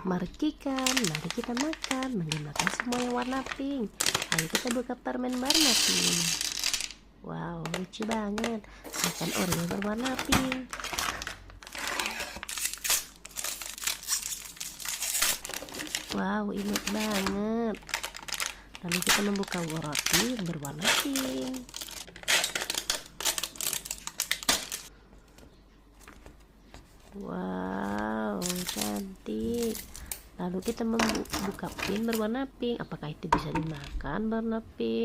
Mari kita makan menggunakan semua yang warna pink. Lalu kita buka permen warna pink. Wow, lucu banget. Makan Oreo berwarna pink. Wow, imut banget. Lalu kita membuka roti berwarna pink. Wow, cantik. Lalu kita membuka pin berwarna pink. Apakah itu bisa dimakan warna pink?